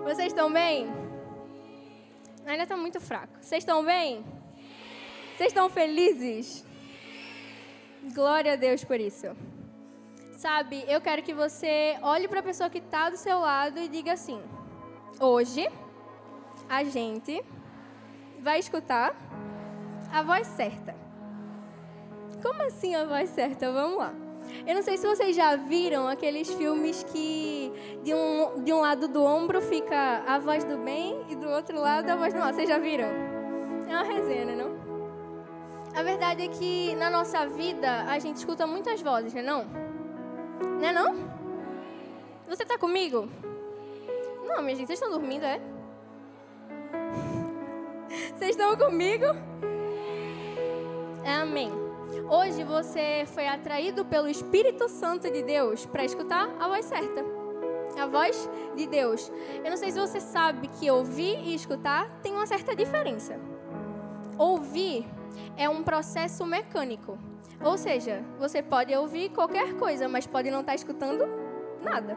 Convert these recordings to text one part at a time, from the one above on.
Vocês estão bem? Ainda está muito fraco. Vocês estão bem? Vocês estão felizes? Glória a Deus por isso. Sabe, eu quero que você olhe para a pessoa que está do seu lado e diga assim: hoje a gente vai escutar a voz certa. Como assim a voz certa? Vamos lá. Eu não sei se vocês já viram aqueles filmes que de um lado do ombro fica a voz do bem e do outro lado a voz do mal. Vocês já viram? É uma resenha, não? A verdade é que na nossa vida a gente escuta muitas vozes, não é não? Não é não? Você está comigo? Não, minha gente, vocês estão dormindo, é? Vocês estão comigo? Amém. Hoje você foi atraído pelo Espírito Santo de Deus para escutar a voz certa. A voz de Deus. Eu não sei se você sabe que ouvir e escutar tem uma certa diferença. Ouvir é um processo mecânico. Ou seja, você pode ouvir qualquer coisa, mas pode não estar escutando nada.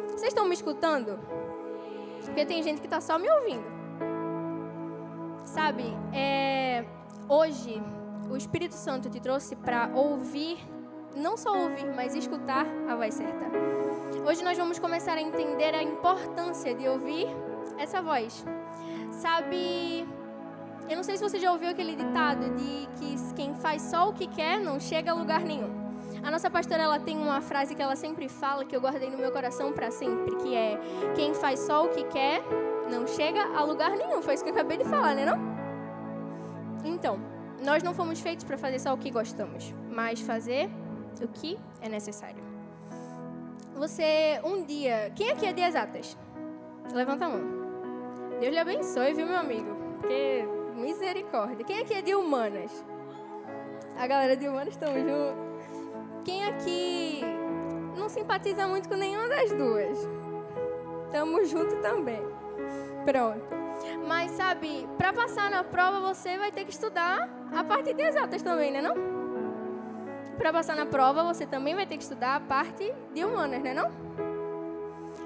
Vocês estão me escutando? Porque tem gente que está só me ouvindo. Sabe, hoje o Espírito Santo te trouxe para ouvir, não só ouvir, mas escutar a voz certa. Hoje nós vamos começar a entender a importância de ouvir essa voz. Sabe, eu não sei se você já ouviu aquele ditado de que quem faz só o que quer não chega a lugar nenhum. A nossa pastora, ela tem uma frase que ela sempre fala, que eu guardei no meu coração para sempre, que é: quem faz só o que quer não chega a lugar nenhum. Foi isso que eu acabei de falar, né não? Então, nós não fomos feitos para fazer só o que gostamos, mas fazer o que é necessário. Você, um dia... Quem aqui é de exatas? Levanta a mão. Deus lhe abençoe, viu, meu amigo? Porque, misericórdia. Quem aqui é de humanas? A galera de humanas estão juntos. Quem aqui não simpatiza muito com nenhuma das duas? Estamos juntos também. Pronto. Mas, sabe, para passar na prova, você vai ter que estudar a parte de exatas também, né não? Para passar na prova, você também vai ter que estudar a parte de humanas, né não?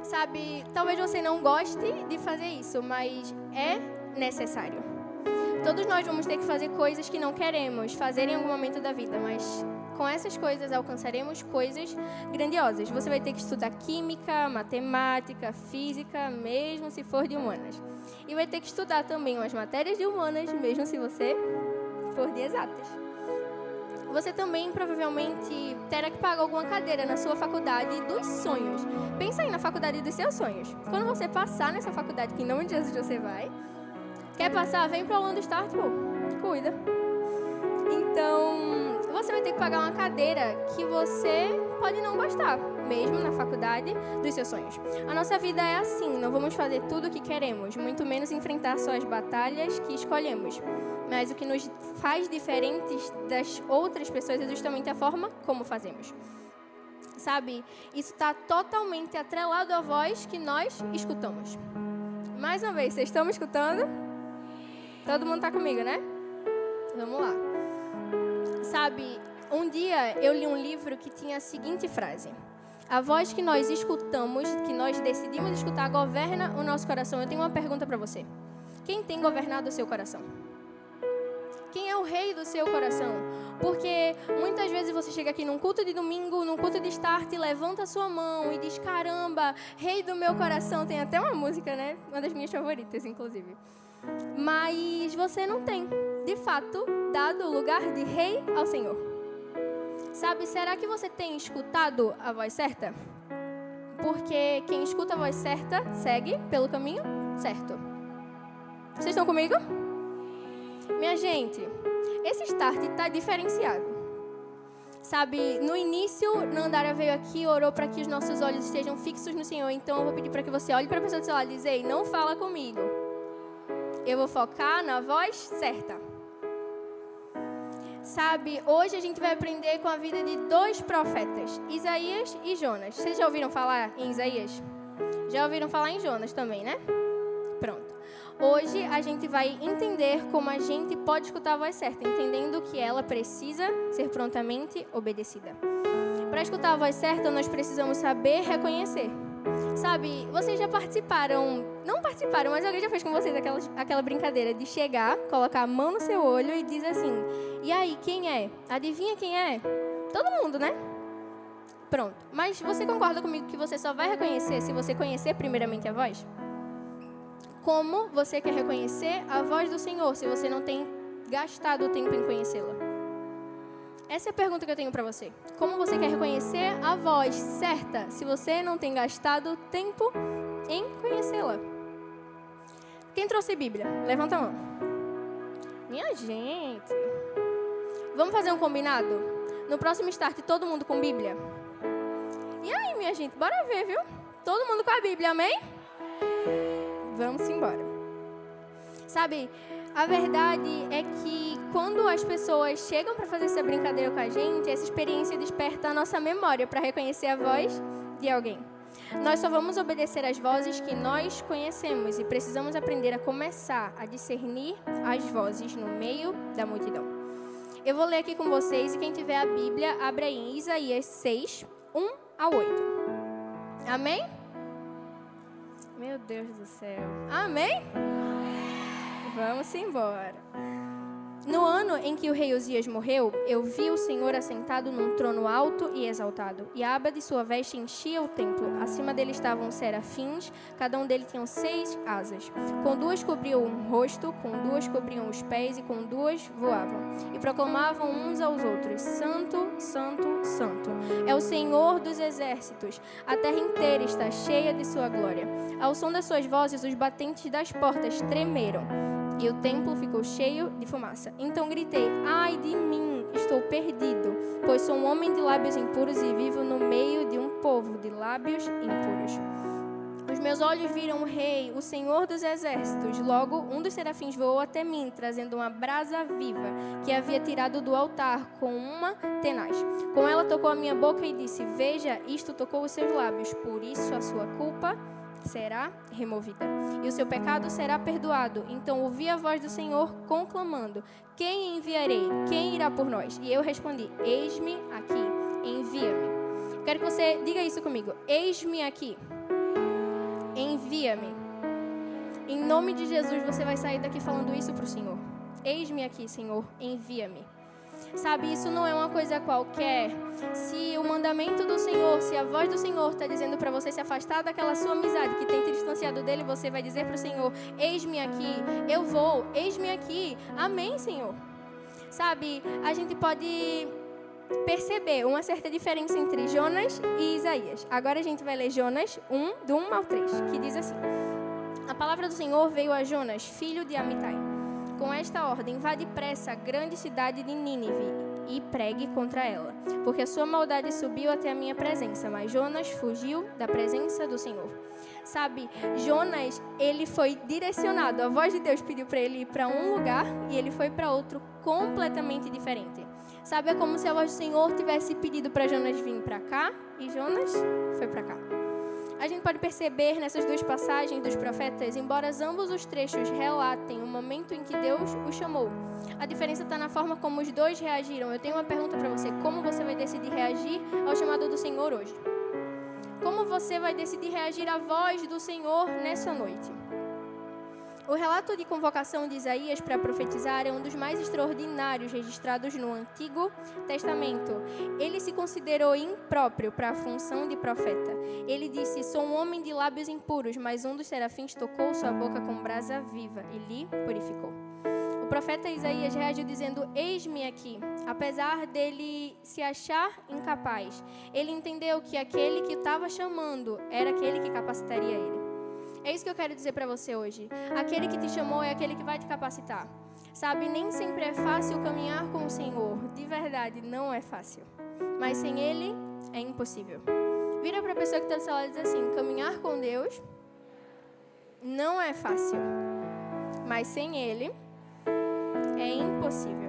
Sabe, talvez você não goste de fazer isso, mas é necessário. Todos nós vamos ter que fazer coisas que não queremos fazer em algum momento da vida, mas com essas coisas alcançaremos coisas grandiosas. Você vai ter que estudar química, matemática, física, mesmo se for de humanas. E vai ter que estudar também umas matérias de humanas, mesmo se você for de exatas. Você também provavelmente terá que pagar alguma cadeira na sua faculdade dos sonhos. Pensa aí na faculdade dos seus sonhos. Quando você passar nessa faculdade, que em nome de Jesus você vai, quer passar, vem para o Orlando Start, pô, cuida. Então, você vai ter que pagar uma cadeira que você pode não gostar, mesmo na faculdade dos seus sonhos. A nossa vida é assim, não vamos fazer tudo o que queremos, muito menos enfrentar só as batalhas que escolhemos. Mas o que nos faz diferentes das outras pessoas é justamente a forma como fazemos. Sabe, isso está totalmente atrelado à voz que nós escutamos. Mais uma vez, vocês estão me escutando? Todo mundo está comigo, né? Vamos lá. Sabe, um dia eu li um livro que tinha a seguinte frase: a voz que nós escutamos, que nós decidimos escutar, governa o nosso coração. Eu tenho uma pergunta para você. Quem tem governado o seu coração? Quem é o rei do seu coração? Porque muitas vezes você chega aqui num culto de domingo, num culto de start, levanta a sua mão e diz: caramba, rei do meu coração. Tem até uma música, né? Uma das minhas favoritas, inclusive. Mas você não tem, de fato, dado o lugar de rei ao Senhor. Sabe, será que você tem escutado a voz certa? Porque quem escuta a voz certa segue pelo caminho certo. Vocês estão comigo? Minha gente, esse start está diferenciado. Sabe, no início, Nandara veio aqui e orou para que os nossos olhos estejam fixos no Senhor. Então, eu vou pedir para que você olhe para a pessoa do seu lado e diz: ei, não fala comigo. Eu vou focar na voz certa. Sabe, hoje a gente vai aprender com a vida de dois profetas, Isaías e Jonas. Vocês já ouviram falar em Isaías? Já ouviram falar em Jonas também, né? Pronto. Hoje a gente vai entender como a gente pode escutar a voz certa, entendendo que ela precisa ser prontamente obedecida. Para escutar a voz certa, nós precisamos saber reconhecer Sabe, vocês já participaram, não participaram, mas alguém já fez com vocês aquela brincadeira de chegar, colocar a mão no seu olho e dizer assim, e aí, quem é? Adivinha quem é? Todo mundo, né? Pronto. Mas você concorda comigo que você só vai reconhecer se você conhecer primeiramente a voz? Como você quer reconhecer a voz do Senhor se você não tem gastado o tempo em conhecê-la? Essa é a pergunta que eu tenho para você. Como você quer reconhecer a voz certa se você não tem gastado tempo em conhecê-la? Quem trouxe Bíblia? Levanta a mão. Minha gente. Vamos fazer um combinado? No próximo Start, todo mundo com Bíblia? E aí, minha gente? Bora ver, viu? Todo mundo com a Bíblia, amém? Vamos embora. Sabe, a verdade é que quando as pessoas chegam para fazer essa brincadeira com a gente, essa experiência desperta a nossa memória para reconhecer a voz de alguém. Nós só vamos obedecer às vozes que nós conhecemos e precisamos aprender a começar a discernir as vozes no meio da multidão. Eu vou ler aqui com vocês e quem tiver a Bíblia, abre aí em Isaías 6, 1 a 8. Amém? Meu Deus do céu. Amém? Vamos embora. No ano em que o rei Uzias morreu, eu vi o Senhor assentado num trono alto e exaltado, e a aba de sua veste enchia o templo. Acima dele estavam serafins, cada um deles tinha 6 asas. Com 2 cobriam o rosto, com 2 cobriam os pés, e com 2 voavam. E proclamavam uns aos outros, Santo, Santo, Santo, é o Senhor dos exércitos. A terra inteira está cheia de sua glória. Ao som das suas vozes, os batentes das portas tremeram. E o templo ficou cheio de fumaça. Então gritei, ai de mim, estou perdido, pois sou um homem de lábios impuros e vivo no meio de um povo de lábios impuros. Os meus olhos viram o rei, o Senhor dos exércitos. Logo, um dos serafins voou até mim, trazendo uma brasa viva, que havia tirado do altar com uma tenaz. Com ela tocou a minha boca e disse, veja, isto tocou os seus lábios, por isso a sua culpa será removida, e o seu pecado será perdoado. Então ouvi a voz do Senhor conclamando, quem enviarei? Quem irá por nós? E eu respondi, eis-me aqui, envia-me. Quero que você diga isso comigo, eis-me aqui, envia-me. Em nome de Jesus, você vai sair daqui falando isso para o Senhor. Eis-me aqui, Senhor, envia-me. Sabe, isso não é uma coisa qualquer. Se o mandamento do Senhor, se a voz do Senhor está dizendo para você se afastar daquela sua amizade que tem te distanciado dele, você vai dizer para o Senhor, eis-me aqui, eu vou, eis-me aqui, amém, Senhor. Sabe, a gente pode perceber uma certa diferença entre Jonas e Isaías. Agora a gente vai ler Jonas 1, do 1 ao 3, que diz assim, a palavra do Senhor veio a Jonas, filho de Amitai. Com esta ordem, vá depressa a grande cidade de Nínive e pregue contra ela, porque a sua maldade subiu até a minha presença, mas Jonas fugiu da presença do Senhor. Sabe, Jonas, ele foi direcionado, a voz de Deus pediu para ele ir para um lugar e ele foi para outro completamente diferente. Sabe, é como se a voz do Senhor tivesse pedido para Jonas vir para cá e Jonas foi para cá. A gente pode perceber nessas duas passagens dos profetas, embora ambos os trechos relatem o momento em que Deus o chamou. A diferença está na forma como os dois reagiram. Eu tenho uma pergunta para você. Como você vai decidir reagir ao chamado do Senhor hoje? Como você vai decidir reagir à voz do Senhor nessa noite? O relato de convocação de Isaías para profetizar é um dos mais extraordinários registrados no Antigo Testamento. Ele se considerou impróprio para a função de profeta. Ele disse, sou um homem de lábios impuros, mas um dos serafins tocou sua boca com brasa viva e lhe purificou. O profeta Isaías reagiu dizendo, eis-me aqui. Apesar dele se achar incapaz, ele entendeu que aquele que estava chamando era aquele que capacitaria ele. É isso que eu quero dizer para você hoje. Aquele que te chamou é aquele que vai te capacitar. Sabe, nem sempre é fácil caminhar com o Senhor. De verdade, não é fácil. Mas sem Ele, é impossível. Vira para a pessoa que está do seu lado e diz assim, caminhar com Deus não é fácil. Mas sem Ele, é impossível.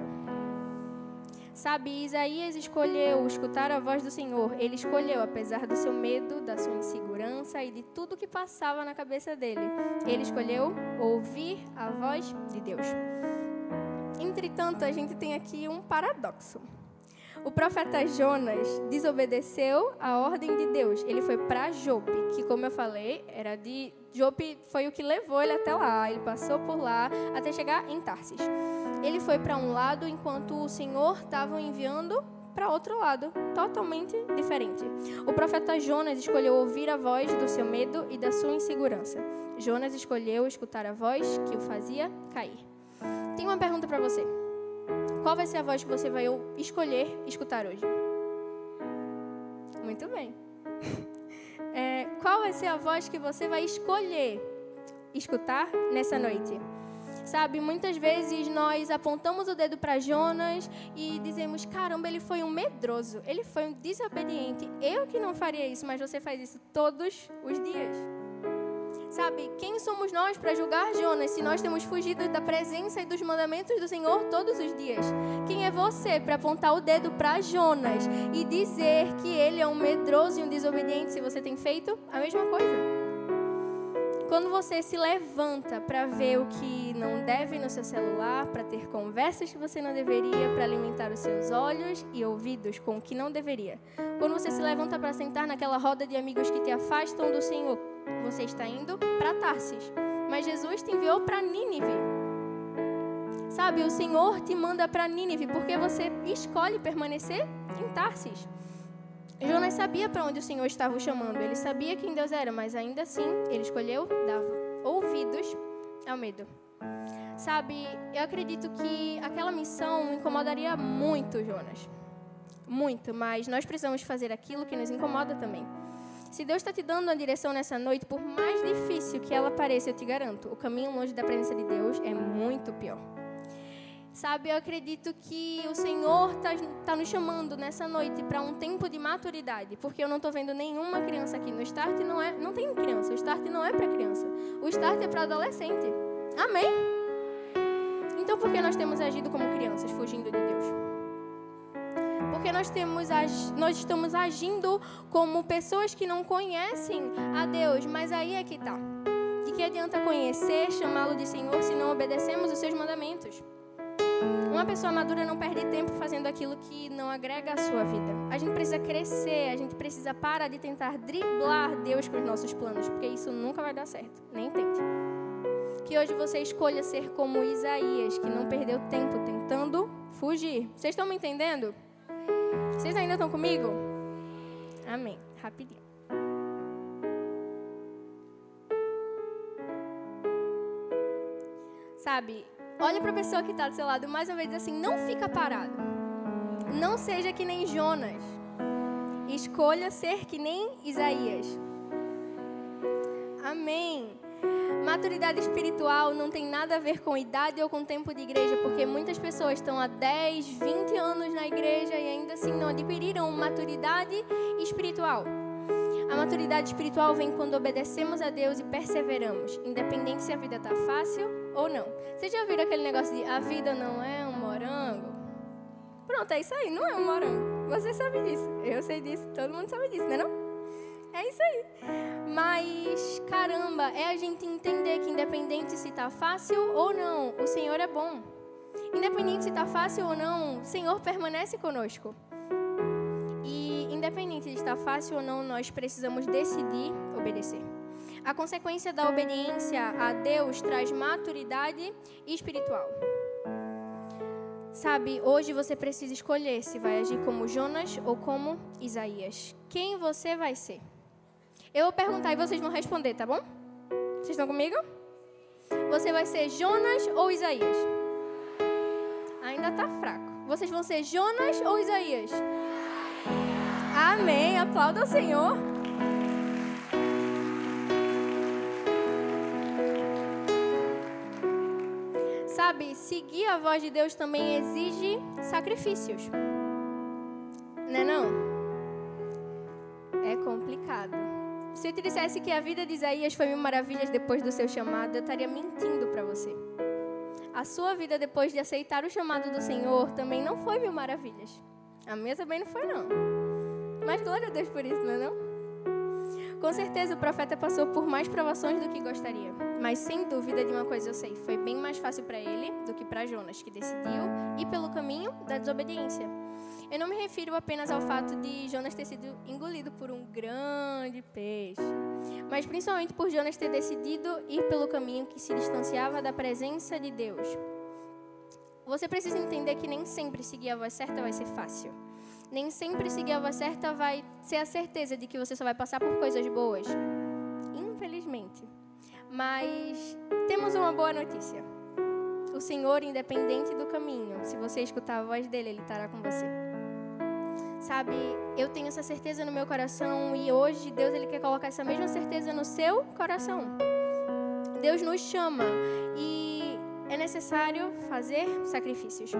Sabe, Isaías escolheu escutar a voz do Senhor. Ele escolheu, apesar do seu medo, da sua insegurança e de tudo que passava na cabeça dele. Ele escolheu ouvir a voz de Deus. Entretanto, a gente tem aqui um paradoxo. O profeta Jonas desobedeceu a ordem de Deus. Ele foi para Jope, que, como eu falei, era de Jope, foi o que levou ele até lá. Ele passou por lá até chegar em Tarsis. Ele foi para um lado, enquanto o Senhor estava enviando para outro lado, totalmente diferente. O profeta Jonas escolheu ouvir a voz do seu medo e da sua insegurança. Jonas escolheu escutar a voz que o fazia cair. Tenho uma pergunta para você. Qual vai ser a voz que você vai escolher escutar hoje? Muito bem. Qual vai ser a voz que você vai escolher escutar nessa noite? Sabe, muitas vezes nós apontamos o dedo para Jonas e dizemos, caramba, ele foi um medroso, ele foi um desobediente. Eu que não faria isso, mas você faz isso todos os dias. Sabe, quem somos nós para julgar Jonas se nós temos fugido da presença e dos mandamentos do Senhor todos os dias? Quem é você para apontar o dedo para Jonas e dizer que ele é um medroso e um desobediente se você tem feito a mesma coisa? Quando você se levanta para ver o que não deve no seu celular, para ter conversas que você não deveria, para alimentar os seus olhos e ouvidos com o que não deveria. Quando você se levanta para sentar naquela roda de amigos que te afastam do Senhor, você está indo para Tarsis. Mas Jesus te enviou para Nínive. Sabe, o Senhor te manda para Nínive porque você escolhe permanecer em Tarsis. Jonas sabia para onde o Senhor estava o chamando. Ele sabia quem Deus era, mas ainda assim, ele escolheu dar ouvidos ao medo. Sabe, eu acredito que aquela missão incomodaria muito Jonas. Muito, mas nós precisamos fazer aquilo que nos incomoda também. Se Deus está te dando uma direção nessa noite, por mais difícil que ela pareça, eu te garanto, o caminho longe da presença de Deus é muito pior. Sabe, eu acredito que o Senhor está nos chamando nessa noite para um tempo de maturidade, porque eu não estou vendo nenhuma criança aqui. No Start não tem criança, o Start não é para criança, o Start é para adolescente. Amém? Então por que nós temos agido como crianças, fugindo de Deus? Porque nós estamos agindo como pessoas que não conhecem a Deus, mas aí é que está. De que adianta conhecer, chamá-lo de Senhor, se não obedecemos os seus mandamentos? Uma pessoa madura não perde tempo fazendo aquilo que não agrega à sua vida. A gente precisa crescer, a gente precisa parar de tentar driblar Deus com os nossos planos, porque isso nunca vai dar certo, nem tente. Que hoje você escolha ser como Isaías, que não perdeu tempo tentando fugir. Vocês estão me entendendo? Vocês ainda estão comigo? Amém. Rapidinho. Sabe, olha para a pessoa que está do seu lado mais uma vez e diz assim, não fica parado. Não seja que nem Jonas. Escolha ser que nem Isaías. Amém. Maturidade espiritual não tem nada a ver com idade ou com tempo de igreja, porque muitas pessoas estão há 10, 20 anos na igreja e ainda assim não adquiriram maturidade espiritual. A maturidade espiritual vem quando obedecemos a Deus e perseveramos, independente se a vida está fácil ou não. Vocês já ouviram aquele negócio de a vida não é um morango? Pronto, é isso aí, não é um morango. Você sabe disso, eu sei disso, todo mundo sabe disso, não é não? É isso aí. Mas, caramba, é a gente entender que independente se está fácil ou não, o Senhor é bom. Independente se está fácil ou não, o Senhor permanece conosco. E independente de estar fácil ou não, nós precisamos decidir obedecer. A consequência da obediência a Deus traz maturidade espiritual. Sabe, hoje você precisa escolher se vai agir como Jonas ou como Isaías. Quem você vai ser? Eu vou perguntar e vocês vão responder, tá bom? Vocês estão comigo? Você vai ser Jonas ou Isaías? Ainda tá fraco. Vocês vão ser Jonas ou Isaías? Amém. Aplauda o Senhor. Sabe, seguir a voz de Deus também exige sacrifícios. Não é não? É complicado. Se eu te dissesse que a vida de Isaías foi mil maravilhas depois do seu chamado, eu estaria mentindo para você. A sua vida depois de aceitar o chamado do Senhor também não foi mil maravilhas. A minha também não foi não. Mas glória a Deus por isso, não é não? Com certeza o profeta passou por mais provações do que gostaria. Mas sem dúvida de uma coisa eu sei, foi bem mais fácil para ele do que para Jonas, que decidiu ir pelo caminho da desobediência. Eu não me refiro apenas ao fato de Jonas ter sido engolido por um grande peixe, mas principalmente por Jonas ter decidido ir pelo caminho que se distanciava da presença de Deus. Você precisa entender que nem sempre seguir a voz certa vai ser fácil. Nem sempre seguir a voz certa vai ser a certeza de que você só vai passar por coisas boas. Infelizmente. Mas temos uma boa notícia. O Senhor, independente do caminho, se você escutar a voz dele, Ele estará com você. Sabe, eu tenho essa certeza no meu coração e hoje Deus Ele quer colocar essa mesma certeza no seu coração. Deus nos chama e é necessário fazer sacrifícios.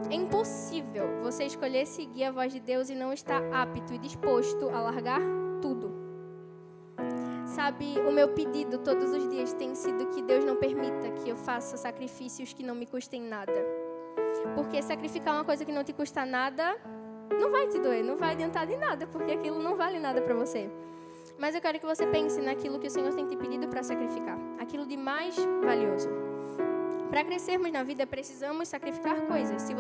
É impossível você escolher seguir a voz de Deus e não estar apto e disposto a largar tudo. Sabe, o meu pedido todos os dias tem sido que Deus não permita que eu faça sacrifícios que não me custem nada. Porque sacrificar uma coisa que não te custa nada não vai te doer, não vai adiantar de nada, porque aquilo não vale nada para você. Mas eu quero que você pense naquilo que o Senhor tem te pedido para sacrificar, aquilo de mais valioso. Para crescermos na vida, precisamos sacrificar coisas. Se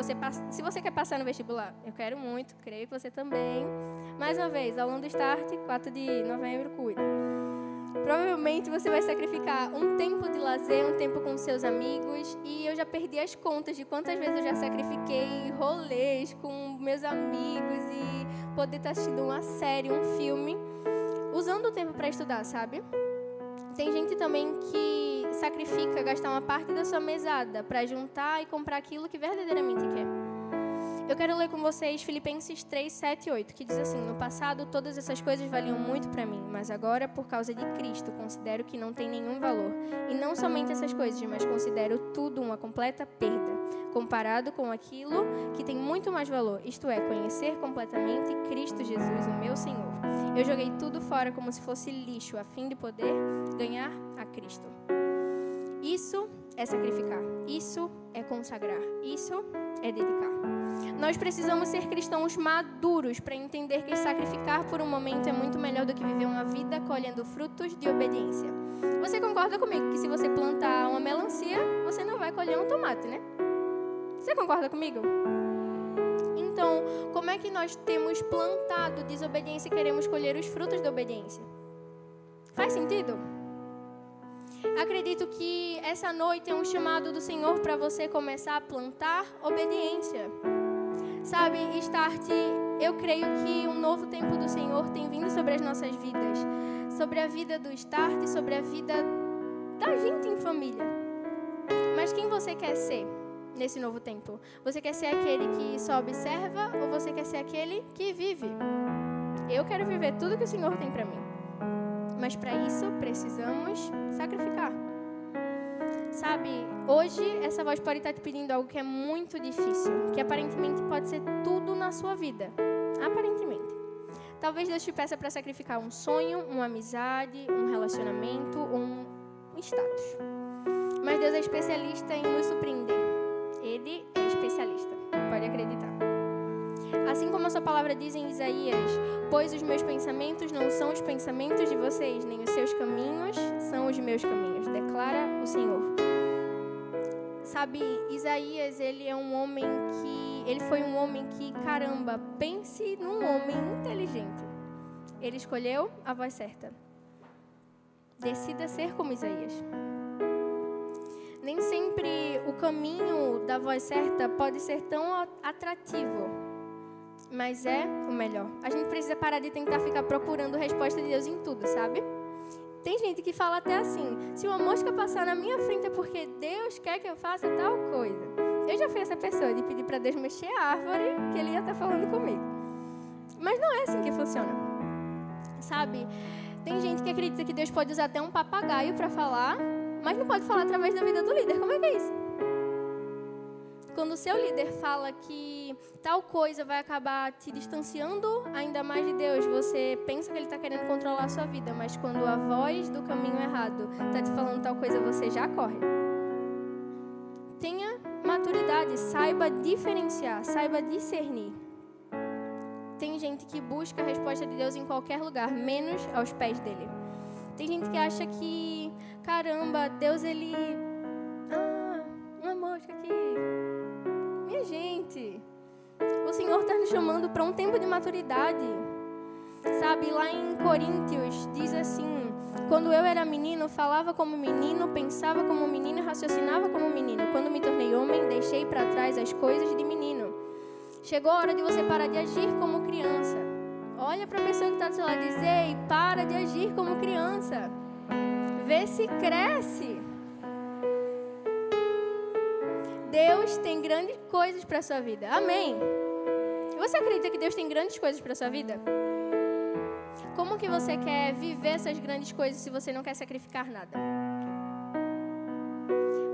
você quer passar no vestibular, eu quero muito, creio que você também. Mais uma vez, aluno do Start, 4 de novembro, cuida. Provavelmente você vai sacrificar um tempo de lazer, um tempo com seus amigos. E eu já perdi as contas de quantas vezes eu já sacrifiquei rolês com meus amigos e poder estar assistindo uma série, um filme, usando o tempo para estudar, sabe? Tem gente também que sacrifica gastar uma parte da sua mesada para juntar e comprar aquilo que verdadeiramente quer. Eu quero ler com vocês Filipenses 3, 7 e 8, que diz assim: no passado todas essas coisas valiam muito para mim, mas agora, por causa de Cristo, considero que não tem nenhum valor. E não somente essas coisas, mas considero tudo uma completa perda, comparado com aquilo que tem muito mais valor, isto é, conhecer completamente Cristo Jesus, o meu Senhor. Eu joguei tudo fora como se fosse lixo, a fim de poder ganhar a Cristo. Isso é sacrificar, isso é consagrar, isso é dedicar. Nós precisamos ser cristãos maduros para entender que sacrificar por um momento é muito melhor do que viver uma vida colhendo frutos de obediência. Você concorda comigo que se você plantar uma melancia, você não vai colher um tomate, né? Você concorda comigo? Então, como é que nós temos plantado desobediência e queremos colher os frutos da obediência? Faz sentido? Acredito que essa noite é um chamado do Senhor para você começar a plantar obediência. Sabe, Start, eu creio que um novo tempo do Senhor tem vindo sobre as nossas vidas. Sobre a vida do Start, sobre a vida da gente em família. Mas quem você quer ser nesse novo tempo? Você quer ser aquele que só observa ou você quer ser aquele que vive? Eu quero viver tudo que o Senhor tem para mim. Mas para isso precisamos sacrificar. Sabe, hoje essa voz pode estar te pedindo algo que é muito difícil, que aparentemente pode ser tudo na sua vida. Aparentemente. Talvez Deus te peça para sacrificar um sonho, uma amizade, um relacionamento ou um status. Mas Deus é especialista em nos surpreender. Ele é especialista, pode acreditar. Assim como a sua palavra diz em Isaías: pois os meus pensamentos não são os pensamentos de vocês, nem os seus caminhos são os meus caminhos, declara o Senhor. Sabe, Isaías, ele foi um homem que, caramba, pense num homem inteligente. Ele escolheu a voz certa. Decida ser como Isaías. Nem sempre o caminho da voz certa pode ser tão atrativo, mas é o melhor. A gente precisa parar de tentar ficar procurando resposta de Deus em tudo, sabe? Tem gente que fala até assim: se uma mosca passar na minha frente é porque Deus quer que eu faça tal coisa. Eu já fui essa pessoa de pedir para Deus mexer a árvore, que Ele ia estar falando comigo. Mas não é assim que funciona. Sabe? Tem gente que acredita que Deus pode usar até um papagaio para falar, mas não pode falar através da vida do líder. Como é que é isso? Quando o seu líder fala que tal coisa vai acabar te distanciando ainda mais de Deus, você pensa que ele está querendo controlar a sua vida, mas quando a voz do caminho errado está te falando tal coisa, você já corre. Tenha maturidade, saiba diferenciar, saiba discernir. Tem gente que busca a resposta de Deus em qualquer lugar, menos aos pés dele. Tem gente que acha que, caramba, Deus, ele... uma mosca aqui. Minha gente, O Senhor está nos chamando para um tempo de maturidade. Sabe, lá em Coríntios diz assim: quando eu era menino, falava como menino, pensava como menino e raciocinava como menino. Quando me tornei homem, deixei para trás as coisas de menino. Chegou a hora de você parar de agir como criança. Olha para a pessoa que está do seu lado e diz: ei, para de agir como criança. Vê se cresce. Deus tem grandes coisas para a sua vida. Amém? Você acredita que Deus tem grandes coisas para a sua vida? Como que você quer viver essas grandes coisas se você não quer sacrificar nada?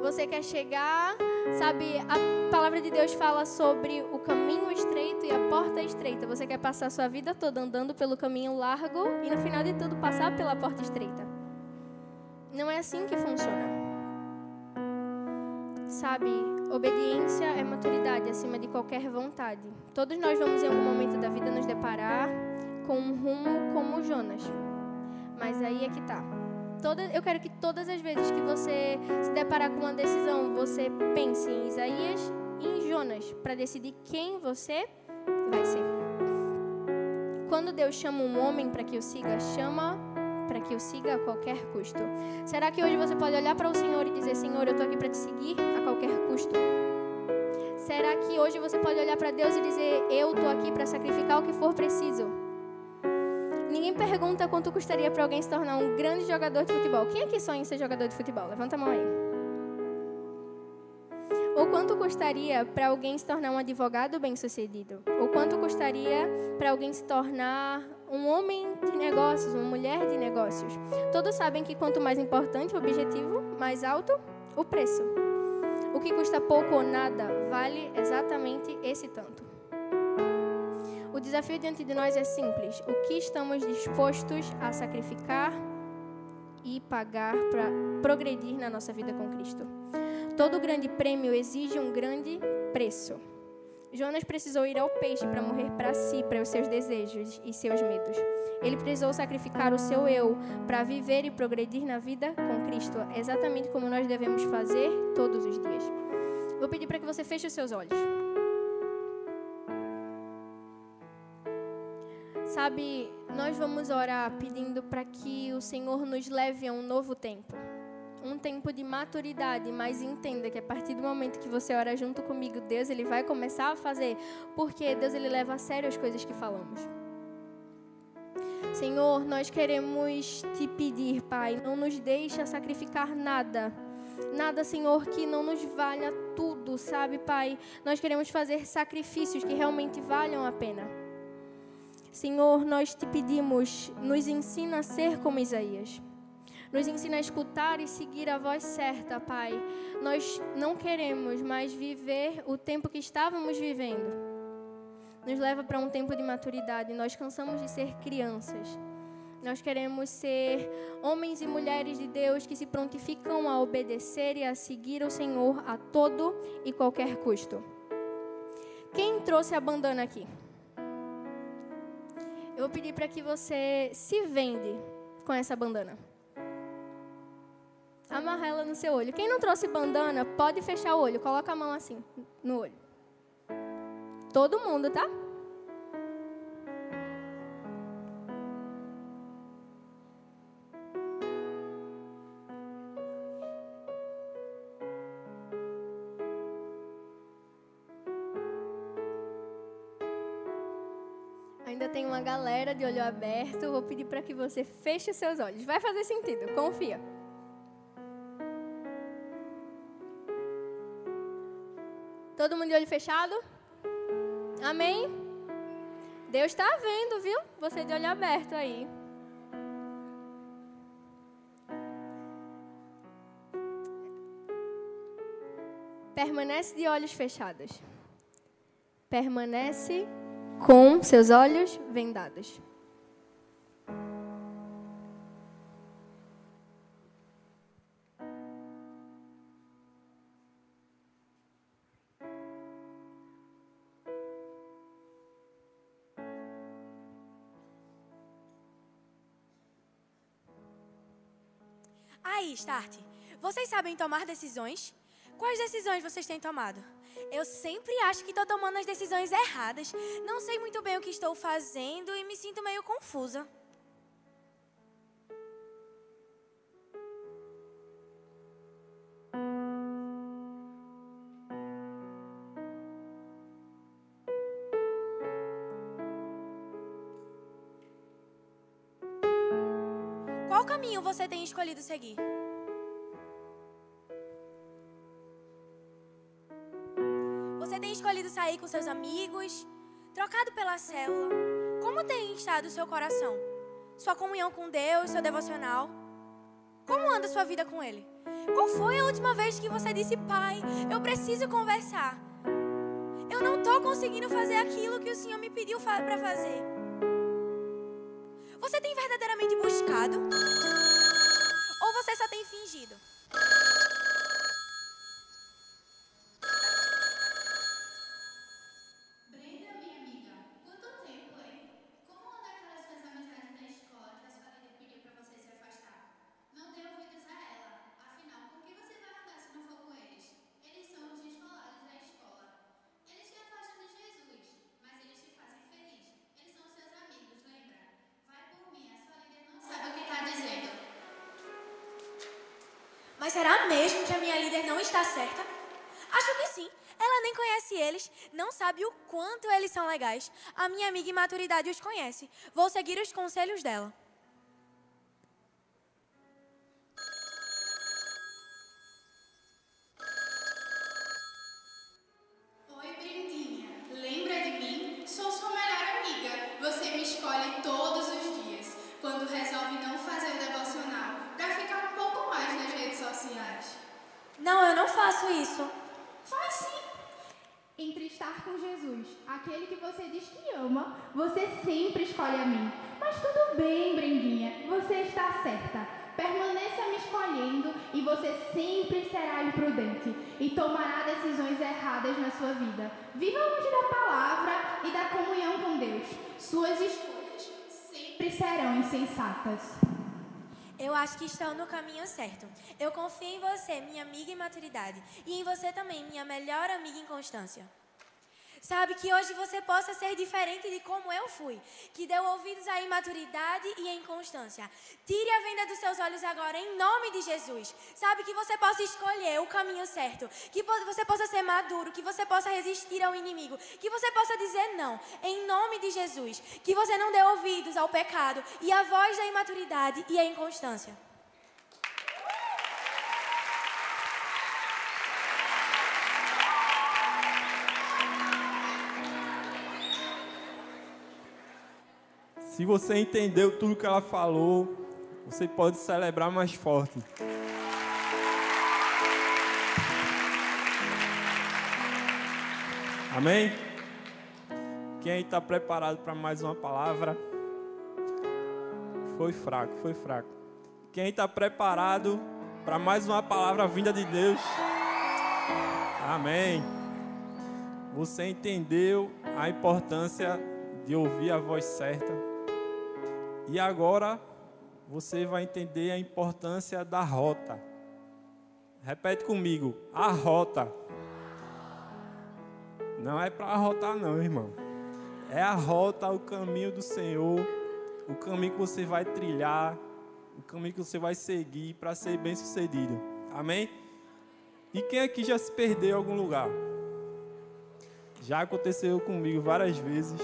Você quer chegar, sabe, a palavra de Deus fala sobre o caminho estreito e a porta estreita. Você quer passar a sua vida toda andando pelo caminho largo e no final de tudo passar pela porta estreita. Não é assim que funciona. Sabe, obediência é maturidade acima de qualquer vontade. Todos nós vamos em algum momento da vida nos deparar com um rumo como Jonas. Mas aí é que tá. Eu quero que todas as vezes que você se deparar com uma decisão, você pense em Isaías e em Jonas para decidir quem você vai ser. Quando Deus chama um homem para que o siga, chama para que o siga a qualquer custo. Será que hoje você pode olhar para o Senhor e dizer: Senhor, eu estou aqui para te seguir a qualquer custo? Será que hoje você pode olhar para Deus e dizer: eu estou aqui para sacrificar o que for preciso? Ninguém pergunta quanto custaria para alguém se tornar um grande jogador de futebol. Quem aqui sonha em ser jogador de futebol? Levanta a mão aí. Ou quanto custaria para alguém se tornar um advogado bem-sucedido? Ou quanto custaria para alguém se tornar um homem de negócios, uma mulher de negócios? Todos sabem que quanto mais importante o objetivo, mais alto o preço. O que custa pouco ou nada vale exatamente esse tanto. O desafio diante de nós é simples. O que estamos dispostos a sacrificar e pagar para progredir na nossa vida com Cristo? Todo grande prêmio exige um grande preço. Jonas precisou ir ao peixe para morrer para si, para os seus desejos e seus medos. Ele precisou sacrificar o seu eu para viver e progredir na vida com Cristo, exatamente como nós devemos fazer todos os dias. Vou pedir para que você feche os seus olhos. Sabe, nós vamos orar pedindo para que o Senhor nos leve a um novo tempo. Um tempo de maturidade, mas entenda que a partir do momento que você ora junto comigo, Deus ele vai começar a fazer, porque Deus ele leva a sério as coisas que falamos. Senhor, nós queremos te pedir, Pai, não nos deixa sacrificar nada. Nada, Senhor, que não nos valha tudo, sabe, Pai? Nós queremos fazer sacrifícios que realmente valham a pena. Senhor, nós te pedimos, nos ensina a ser como Isaías. Nos ensina a escutar e seguir a voz certa, Pai. Nós não queremos mais viver o tempo que estávamos vivendo. Nos leva para um tempo de maturidade. Nós cansamos de ser crianças. Nós queremos ser homens e mulheres de Deus que se prontificam a obedecer e a seguir o Senhor a todo e qualquer custo. Quem trouxe a bandana aqui? Eu vou pedir para que você se vende com essa bandana. Amarra ela no seu olho. Quem não trouxe bandana, pode fechar o olho. Coloca a mão assim, no olho. Todo mundo, tá? Ainda tem uma galera de olho aberto. Vou pedir para que você feche os seus olhos. Vai fazer sentido, confia. Todo mundo de olho fechado? Amém? Deus está vendo, viu? Você de olho aberto aí. Permanece de olhos fechados. Permanece com seus olhos vendados. Aí, Start, vocês sabem tomar decisões? Quais decisões vocês têm tomado? Eu sempre acho que estou tomando as decisões erradas. Não sei muito bem o que estou fazendo e me sinto meio confusa. Qual caminho você tem escolhido seguir? Você tem escolhido sair com seus amigos, trocado pela célula? Como tem estado o seu coração? Sua comunhão com Deus, seu devocional? Como anda sua vida com Ele? Qual foi a última vez que você disse: Pai, eu preciso conversar? Eu não estou conseguindo fazer aquilo que o Senhor me pediu para fazer. Você tem verdadeiramente buscado? Ou você só tem fingido? Brenda, minha amiga, quanto tempo, hein? Como andam aquelas suas amizades da escola que a sua líder pediu para você se afastar? Não dê ouvidos a ela. Afinal, com quem você vai andar se não for com eles? Eles são os descolados da escola. Eles te afastam de Jesus, mas eles te fazem feliz. Eles são seus amigos, lembra? Vai por mim, a sua líder não sabe o que está dizendo. Mas será mesmo que a minha líder não está certa? Acho que sim. Ela nem conhece eles, não sabe o quanto eles são legais. A minha amiga Imaturidade os conhece. Vou seguir os conselhos dela. Oi, Brendinha. Lembra de mim? Sou sua melhor amiga. Você me escolhe todos os dias, quando resolve não fazer o devocional, para ficar um pouco mais nas redes sociais. Não, eu não faço isso. Faz sim. Entre estar com Jesus, aquele que você diz que ama, você sempre escolhe a mim. Mas tudo bem, Brendinha, você está certa. Permaneça me escolhendo e você sempre será imprudente e tomará decisões erradas na sua vida. Viva longe da palavra e da comunhão com Deus. Suas escolhas sempre serão insensatas. Eu acho que estou no caminho certo. Eu confio em você, minha amiga Imaturidade, e em você também, minha melhor amiga Inconstância. Sabe, que hoje você possa ser diferente de como eu fui, que deu ouvidos à imaturidade e à inconstância. Tire a venda dos seus olhos agora, em nome de Jesus. Sabe, que você possa escolher o caminho certo, que você possa ser maduro, que você possa resistir ao inimigo, que você possa dizer não, em nome de Jesus. Que você não dê ouvidos ao pecado e à voz da imaturidade e à inconstância. Se você entendeu tudo que ela falou, você pode celebrar mais forte. Amém? Quem aí está preparado para mais uma palavra? Foi fraco, foi fraco. Quem aí está preparado para mais uma palavra vinda de Deus? Amém. Você entendeu a importância de ouvir a voz certa. E agora você vai entender a importância da rota. Repete comigo, a rota. Não é para arrotar não, irmão. É a rota, o caminho do Senhor, o caminho que você vai trilhar, o caminho que você vai seguir para ser bem-sucedido. Amém? E quem aqui já se perdeu em algum lugar? Já aconteceu comigo várias vezes.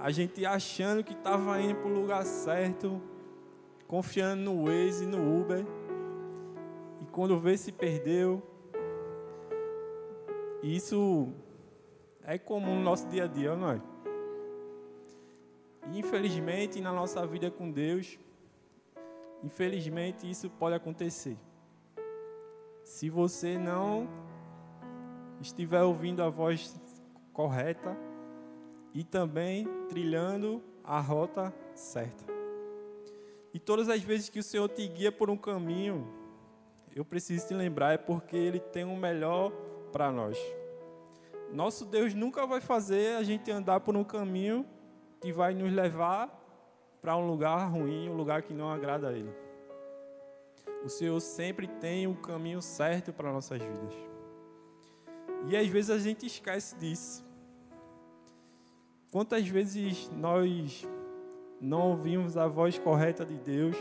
A gente achando que estava indo para o lugar certo, confiando no Waze e no Uber. E quando vê, se perdeu. E isso é comum no nosso dia a dia, não é? E infelizmente, na nossa vida com Deus, infelizmente isso pode acontecer. Se você não estiver ouvindo a voz correta, e também trilhando a rota certa. E todas as vezes que o Senhor te guia por um caminho, eu preciso te lembrar, é porque Ele tem o melhor para nós. Nosso Deus nunca vai fazer a gente andar por um caminho que vai nos levar para um lugar ruim, um lugar que não agrada a Ele. O Senhor sempre tem um caminho certo para nossas vidas. E às vezes a gente esquece disso. Quantas vezes nós não ouvimos a voz correta de Deus?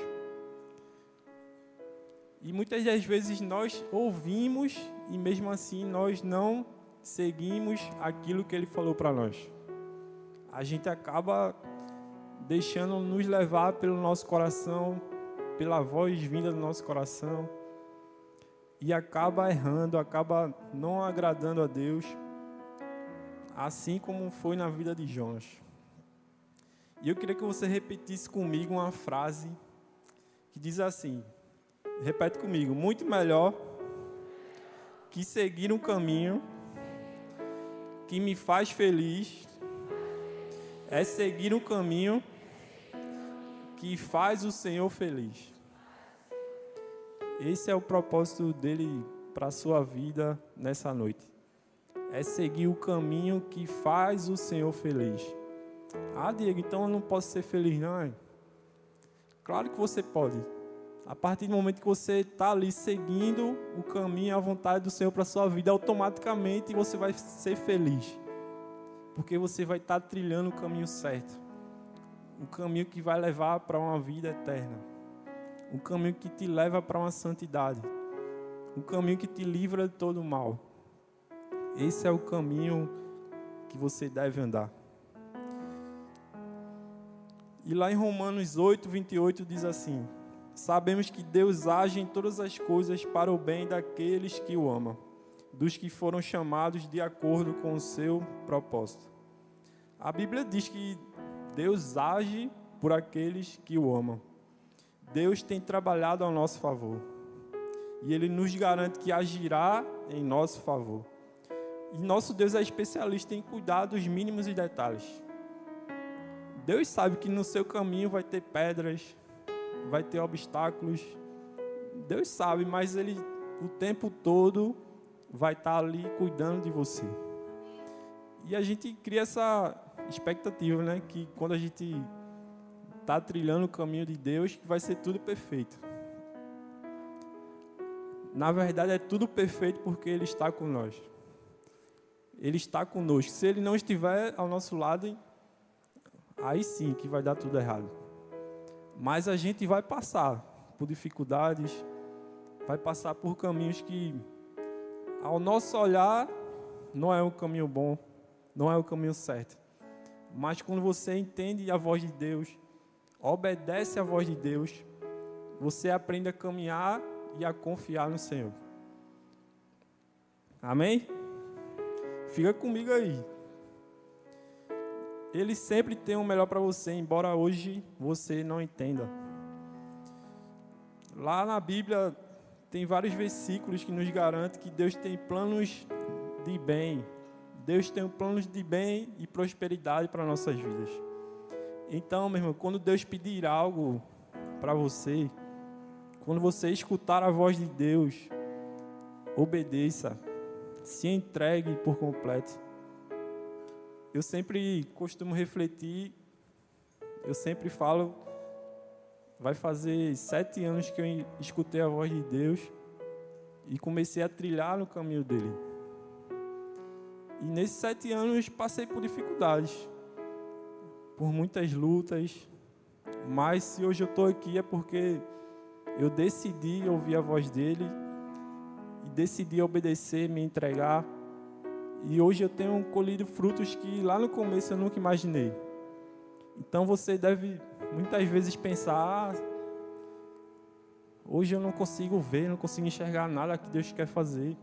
E muitas das vezes nós ouvimos e mesmo assim nós não seguimos aquilo que Ele falou para nós. A gente acaba deixando nos levar pelo nosso coração, pela voz vinda do nosso coração, e acaba errando, acaba não agradando a Deus, assim como foi na vida de Jonas. E eu queria que você repetisse comigo uma frase que diz assim, repete comigo: muito melhor que seguir um caminho que me faz feliz é seguir um caminho que faz o Senhor feliz. Esse é o propósito dele para a sua vida nessa noite. É seguir o caminho que faz o Senhor feliz. Ah, Diego, então eu não posso ser feliz, não é? Claro que você pode. A partir do momento que você está ali seguindo o caminho e a vontade do Senhor para a sua vida, automaticamente você vai ser feliz. Porque você vai estar trilhando o caminho certo. O caminho que vai levar para uma vida eterna. O caminho que te leva para uma santidade. O caminho que te livra de todo o mal. Esse é o caminho que você deve andar. E lá em Romanos 8, 28 diz assim: sabemos que Deus age em todas as coisas para o bem daqueles que o amam, dos que foram chamados de acordo com o seu propósito. A Bíblia diz que Deus age por aqueles que o amam. Deus tem trabalhado ao nosso favor. E Ele nos garante que agirá em nosso favor. E nosso Deus é especialista em cuidar dos mínimos e detalhes. Deus sabe que no seu caminho vai ter pedras, vai ter obstáculos. Deus sabe, mas Ele o tempo todo vai estar ali cuidando de você. E a gente cria essa expectativa, né? Que quando a gente está trilhando o caminho de Deus, que vai ser tudo perfeito. Na verdade, é tudo perfeito porque Ele está com nós. Ele está conosco. Se Ele não estiver ao nosso lado, aí sim que vai dar tudo errado. Mas a gente vai passar por dificuldades, vai passar por caminhos que, ao nosso olhar, não é um caminho bom, não é o caminho certo. Mas quando você entende a voz de Deus, obedece à voz de Deus, você aprende a caminhar e a confiar no Senhor. Amém? Fica comigo aí. Ele sempre tem o melhor para você, embora hoje você não entenda. Lá na Bíblia tem vários versículos que nos garantem que Deus tem planos de bem. Deus tem planos de bem e prosperidade para nossas vidas. Então, meu irmão, quando Deus pedir algo para você, quando você escutar a voz de Deus, obedeça, se entregue por completo. Eu sempre costumo refletir, eu sempre falo, vai fazer 7 anos que eu escutei a voz de Deus e comecei a trilhar no caminho dele. E nesses 7 anos passei por dificuldades, por muitas lutas, mas se hoje eu estou aqui é porque eu decidi ouvir a voz dele e decidi obedecer, me entregar. E hoje eu tenho colhido frutos que lá no começo eu nunca imaginei. Então você deve muitas vezes pensar: hoje eu não consigo ver, não consigo enxergar nada que Deus quer fazer.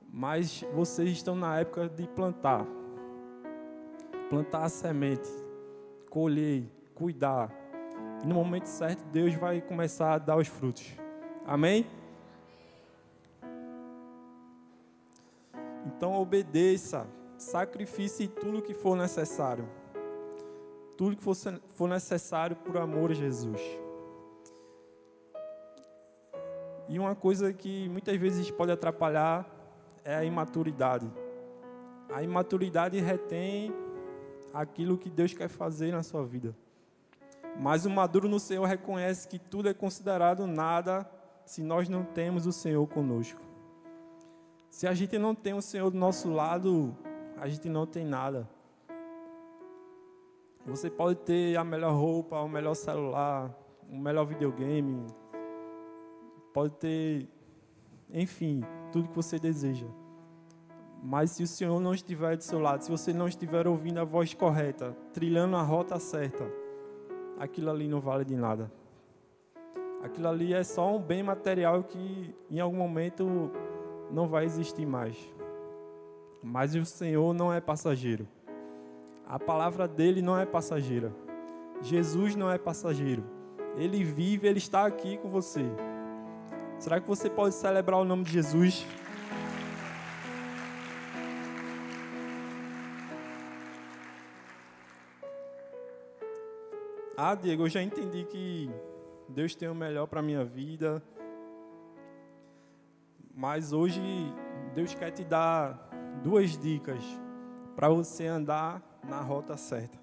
Mas vocês estão na época de plantar. Plantar a semente, colher, cuidar. E no momento certo Deus vai começar a dar os frutos. Amém? Então obedeça, sacrifique tudo o que for necessário. Tudo que for necessário por amor a Jesus. E uma coisa que muitas vezes pode atrapalhar é a imaturidade. A imaturidade retém aquilo que Deus quer fazer na sua vida. Mas o maduro no Senhor reconhece que tudo é considerado nada se nós não temos o Senhor conosco. Se a gente não tem o Senhor do nosso lado, a gente não tem nada. Você pode ter a melhor roupa, o melhor celular, o melhor videogame, pode ter, enfim, tudo que você deseja. Mas se o Senhor não estiver do seu lado, se você não estiver ouvindo a voz correta, trilhando a rota certa, aquilo ali não vale de nada. Aquilo ali é só um bem material que em algum momento não vai existir mais. Mas o Senhor não é passageiro. A palavra dele não é passageira. Jesus não é passageiro. Ele vive, ele está aqui com você. Será que você pode celebrar o nome de Jesus? Ah, Diego, eu já entendi que Deus tem o melhor para a minha vida. Mas hoje Deus quer te dar 2 dicas para você andar na rota certa.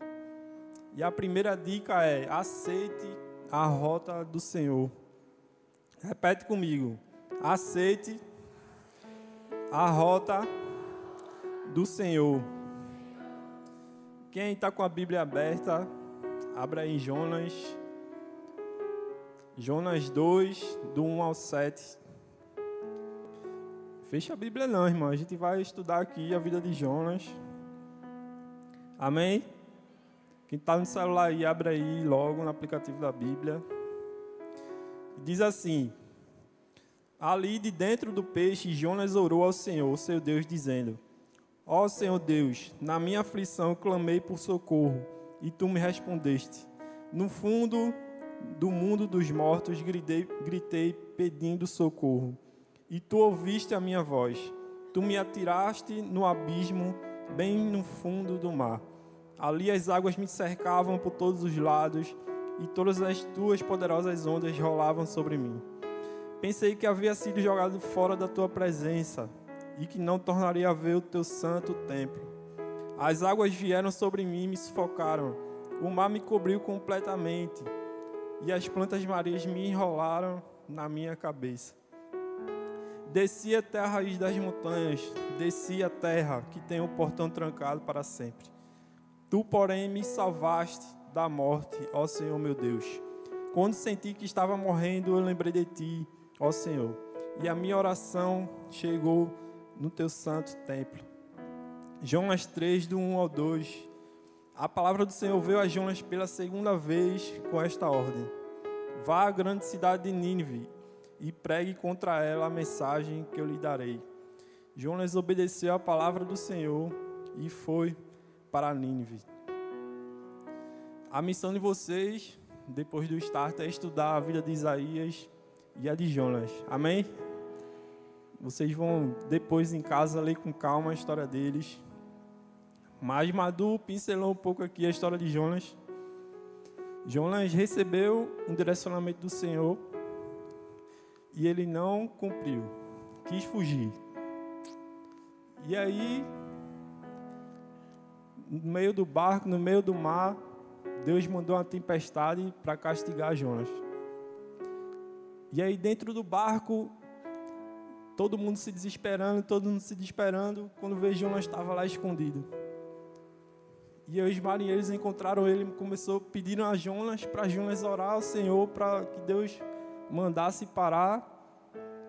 E a primeira dica é: aceite a rota do Senhor. Repete comigo: aceite a rota do Senhor. Quem está com a Bíblia aberta, abra aí Jonas 2, do 1 ao 7. Fecha a Bíblia não, irmão. A gente vai estudar aqui a vida de Jonas. Amém? Quem está no celular aí, abre aí logo no aplicativo da Bíblia. Diz assim: ali de dentro do peixe, Jonas orou ao Senhor, seu Deus, dizendo: ó Senhor Deus, na minha aflição clamei por socorro, e tu me respondeste. No fundo do mundo dos mortos gritei pedindo socorro, e tu ouviste a minha voz. Tu me atiraste no abismo, bem no fundo do mar. Ali as águas me cercavam por todos os lados, e todas as tuas poderosas ondas rolavam sobre mim. Pensei que havia sido jogado fora da tua presença, e que não tornaria a ver o teu santo templo. As águas vieram sobre mim e me sufocaram. O mar me cobriu completamente, e as plantas marinhas me enrolaram na minha cabeça. Desci até a raiz das montanhas, desci a terra que tem o portão trancado para sempre. Tu, porém, me salvaste da morte, ó Senhor meu Deus. Quando senti que estava morrendo, eu lembrei de ti, ó Senhor, e a minha oração chegou no teu santo templo. Jonas 3, do 1 ao 2. A palavra do Senhor veio a Jonas pela 2ª vez com esta ordem: vá à grande cidade de Nínive e pregue contra ela a mensagem que eu lhe darei. Jonas obedeceu à palavra do Senhor e foi para Nínive. A missão de vocês, depois do start, é estudar a vida de Isaías e a de Jonas. Amém? Vocês vão depois em casa ler com calma a história deles. Mas Madu pincelou um pouco aqui a história de Jonas. Jonas recebeu um direcionamento do Senhor e ele não cumpriu, quis fugir. E aí, no meio do barco, no meio do mar, Deus mandou uma tempestade para castigar Jonas. E aí dentro do barco, todo mundo se desesperando, quando veio Jonas estava lá escondido. E aí os marinheiros encontraram ele, pediram a Jonas, para Jonas orar ao Senhor, para que Deus mandasse parar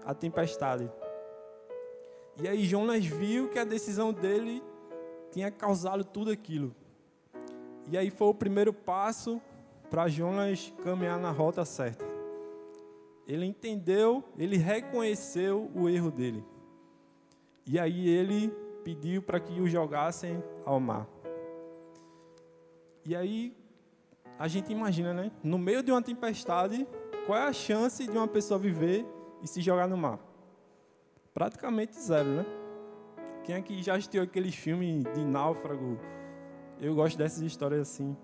a tempestade. E aí Jonas viu que a decisão dele tinha causado tudo aquilo. E aí foi o primeiro passo para Jonas caminhar na rota certa. Ele entendeu, ele reconheceu o erro dele. E aí ele pediu para que o jogassem ao mar. E aí a gente imagina, né? No meio de uma tempestade, qual é a chance de uma pessoa viver e se jogar no mar? Praticamente zero, né? Quem aqui já assistiu aqueles filmes de náufrago? Eu gosto dessas histórias assim.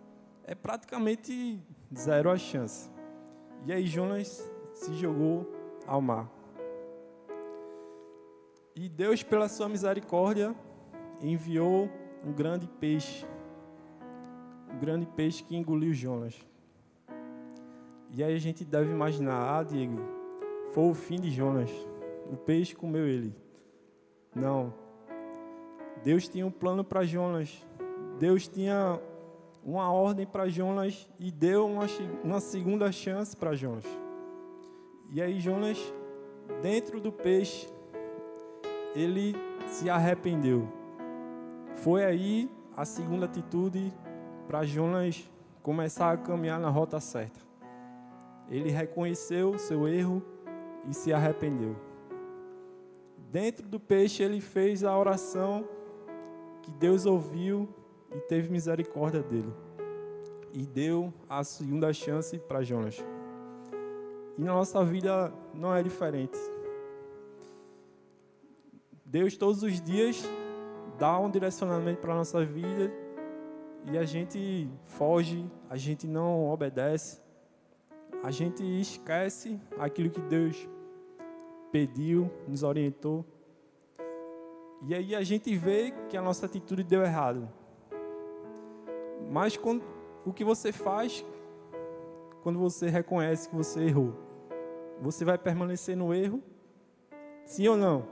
É praticamente zero a chance. E aí Jonas se jogou ao mar. E Deus, pela sua misericórdia, enviou um grande peixe. Um grande peixe que engoliu Jonas. E aí a gente deve imaginar: Diego, foi o fim de Jonas. O peixe comeu ele. Não. Deus tinha um plano para Jonas. Deus tinha uma ordem para Jonas e deu uma segunda chance para Jonas. E aí Jonas, dentro do peixe, ele se arrependeu. Foi aí a segunda atitude para Jonas começar a caminhar na rota certa. Ele reconheceu o seu erro e se arrependeu. Dentro do peixe ele fez a oração que Deus ouviu e teve misericórdia dele. E deu a segunda chance para Jonas. E na nossa vida não é diferente. Deus todos os dias dá um direcionamento para a nossa vida e a gente foge, a gente não obedece, a gente esquece aquilo que Deus pediu, nos orientou. E aí a gente vê que a nossa atitude deu errado. Mas o que você faz quando você reconhece que você errou? Você vai permanecer no erro? Sim ou não?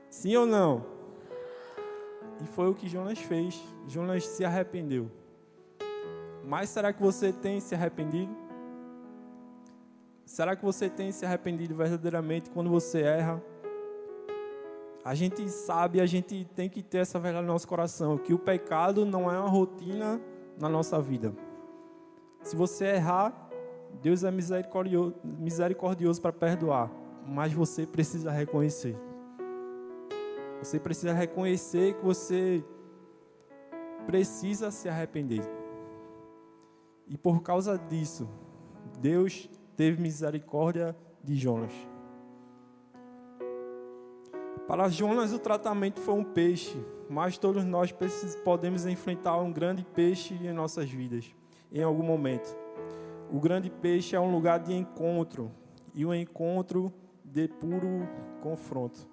Sim ou não? E foi o que Jonas fez. Jonas se arrependeu. Mas será que você tem se arrependido? Será que você tem se arrependido verdadeiramente quando você erra? A gente sabe, a gente tem que ter essa verdade no nosso coração, que o pecado não é uma rotina na nossa vida. Se você errar, Deus é misericordioso para perdoar, mas você precisa reconhecer. Você precisa reconhecer que você precisa se arrepender. E por causa disso, Deus teve misericórdia de Jonas. Para Jonas, o tratamento foi um peixe, mas todos nós podemos enfrentar um grande peixe em nossas vidas, em algum momento. O grande peixe é um lugar de encontro, e um encontro de puro confronto.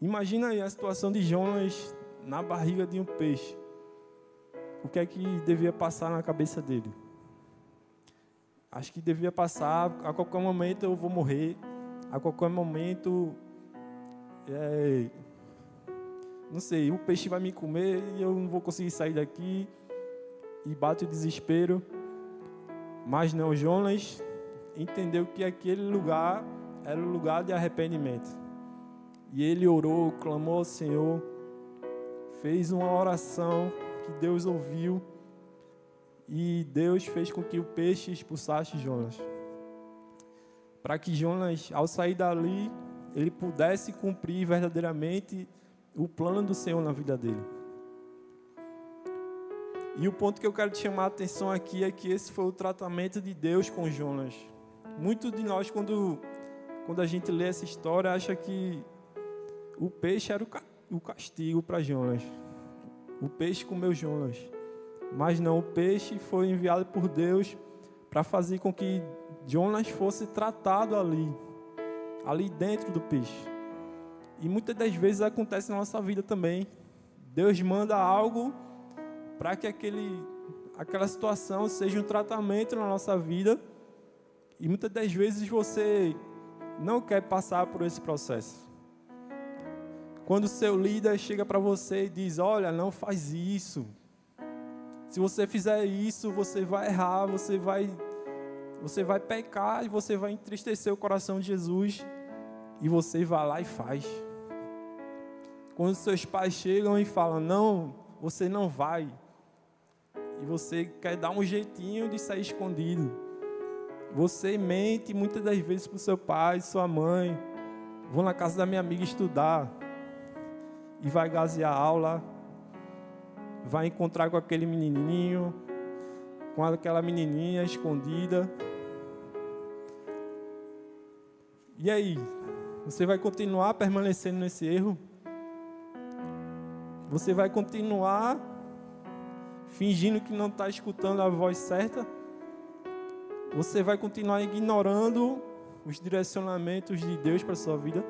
Imagina aí a situação de Jonas na barriga de um peixe. O que é que devia passar na cabeça dele? Acho que devia passar, a qualquer momento eu vou morrer, a qualquer momento, não sei, o peixe vai me comer e eu não vou conseguir sair daqui, e bate o desespero. Mas não, Jonas entendeu que aquele lugar era o lugar de arrependimento. E ele orou, clamou ao Senhor, fez uma oração que Deus ouviu, e Deus fez com que o peixe expulsasse Jonas. Para que Jonas, ao sair dali, ele pudesse cumprir verdadeiramente o plano do Senhor na vida dele. E o ponto que eu quero te chamar a atenção aqui é que esse foi o tratamento de Deus com Jonas. Muitos de nós, quando a gente lê essa história, acha que o peixe era o castigo para Jonas. O peixe comeu Jonas. Mas não, o peixe foi enviado por Deus para fazer com que Jonas fosse tratado ali dentro do peixe. E muitas das vezes acontece na nossa vida também. Deus manda algo para que aquela situação seja um tratamento na nossa vida. E muitas das vezes você não quer passar por esse processo. Quando o seu líder chega para você e diz: olha, não faz isso. Se você fizer isso, você vai errar, você vai pecar e você vai entristecer o coração de Jesus. E você vai lá e faz. Quando seus pais chegam e falam: não, você não vai. E você quer dar um jeitinho de sair escondido. Você mente muitas das vezes para o seu pai, sua mãe. Vou na casa da minha amiga estudar. E vai gasear a aula. Vai encontrar com aquele menininho, com aquela menininha escondida. E aí? Você vai continuar permanecendo nesse erro? Você vai continuar fingindo que não está escutando a voz certa? Você vai continuar ignorando os direcionamentos de Deus para a sua vida?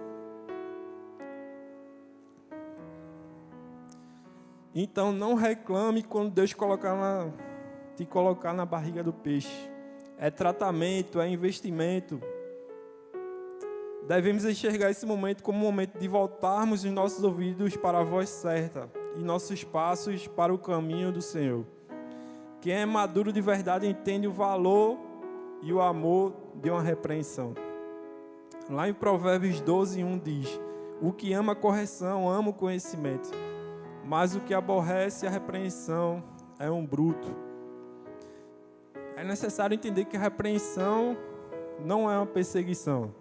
Então não reclame quando Deus te colocar na barriga do peixe. É tratamento, é investimento. devemos enxergar esse momento como um momento de voltarmos os nossos ouvidos para a voz certa e nossos passos para o caminho do Senhor. Quem é maduro de verdade entende o valor e o amor de uma repreensão. Lá em Provérbios 12:1 diz: o que ama a correção, ama o conhecimento, mas o que aborrece a repreensão é um bruto. É necessário entender que a repreensão não é uma perseguição.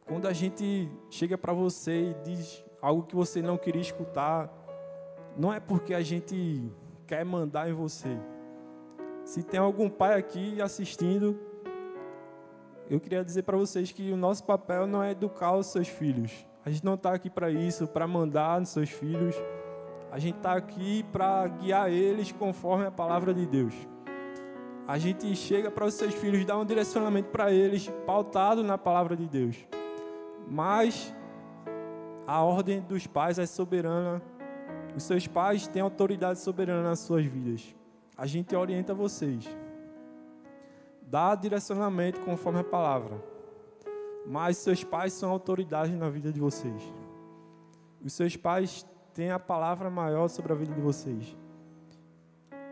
Quando a gente chega para você e diz algo que você não queria escutar, não é porque a gente quer mandar em você. Se tem algum pai aqui assistindo, eu queria dizer para vocês que o nosso papel não é educar os seus filhos. A gente não está aqui para isso, para mandar nos seus filhos. A gente está aqui para guiar eles conforme a palavra de Deus. A gente chega para os seus filhos, dá um direcionamento para eles, pautado na palavra de Deus. Mas a ordem dos pais é soberana. Os seus pais têm autoridade soberana nas suas vidas. A gente orienta vocês. Dá direcionamento conforme a palavra. Mas seus pais são autoridade na vida de vocês. Os seus pais têm a palavra maior sobre a vida de vocês.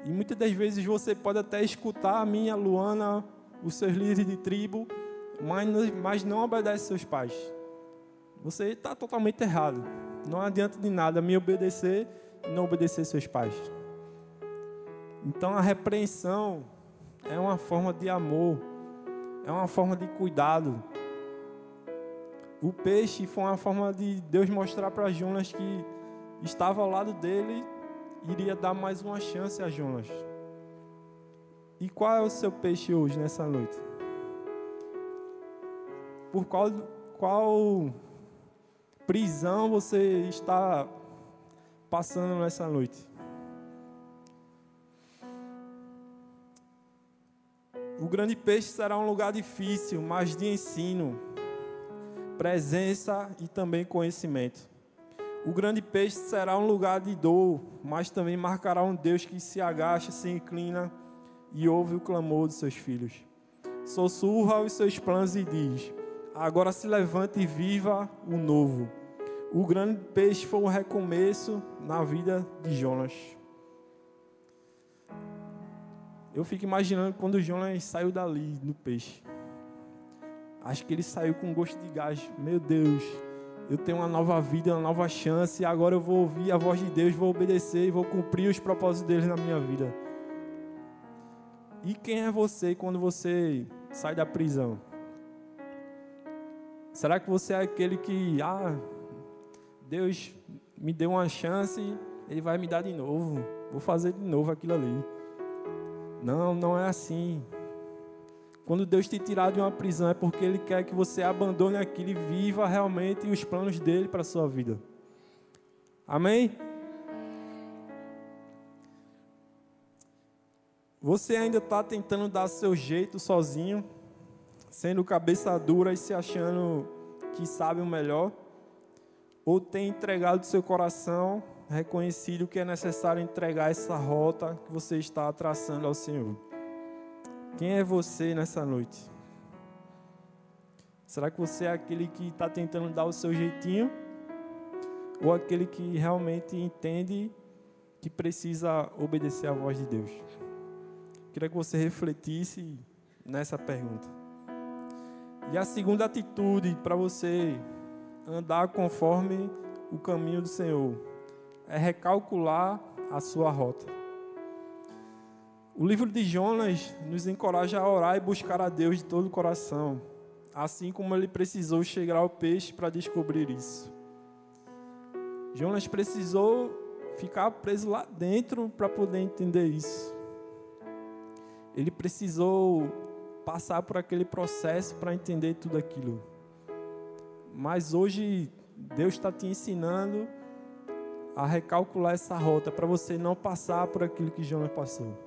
E muitas das vezes você pode até escutar a minha, Luana, os seus líderes de tribo, mas não obedece seus pais. Você está totalmente errado. Não adianta de nada me obedecer e não obedecer seus pais. Então a repreensão é uma forma de amor, é uma forma de cuidado. O peixe foi uma forma de Deus mostrar para Jonas que estava ao lado dele, iria dar mais uma chance a Jonas. E qual é o seu peixe hoje, nessa noite? Por qual prisão você está passando nessa noite? O grande peixe será um lugar difícil, mas de ensino, presença e também conhecimento. O grande peixe será um lugar de dor, mas também marcará um Deus que se agacha, se inclina e ouve o clamor dos seus filhos. Sussurra os seus planos e diz: agora se levante e viva o novo. O grande peixe foi um recomeço na vida de Jonas. Eu fico imaginando quando Jonas saiu dali no peixe. Acho que ele saiu com gosto de gás. Meu Deus, eu tenho uma nova vida, uma nova chance. E agora eu vou ouvir a voz de Deus, vou obedecer e vou cumprir os propósitos dele na minha vida. E quem é você quando você sai da prisão? Será que você é aquele que, Deus me deu uma chance, Ele vai me dar de novo, vou fazer de novo aquilo ali? Não, não é assim. Quando Deus te tirar de uma prisão é porque Ele quer que você abandone aquilo e viva realmente os planos dEle para a sua vida. Amém? Você ainda está tentando dar seu jeito sozinho, sendo cabeça dura e se achando que sabe o melhor? Ou tem entregado seu coração, reconhecido que é necessário entregar essa rota que você está traçando ao Senhor? Quem é você nessa noite? Será que você é aquele que está tentando dar o seu jeitinho? Ou aquele que realmente entende que precisa obedecer à voz de Deus? Queria que você refletisse nessa pergunta. E a segunda atitude para você andar conforme o caminho do Senhor é recalcular a sua rota. O livro de Jonas nos encoraja a orar e buscar a Deus de todo o coração, assim como ele precisou chegar ao peixe para descobrir isso. Jonas precisou ficar preso lá dentro para poder entender isso. Ele precisou passar por aquele processo para entender tudo aquilo. Mas hoje Deus está te ensinando a recalcular essa rota para você não passar por aquilo que Jonas passou.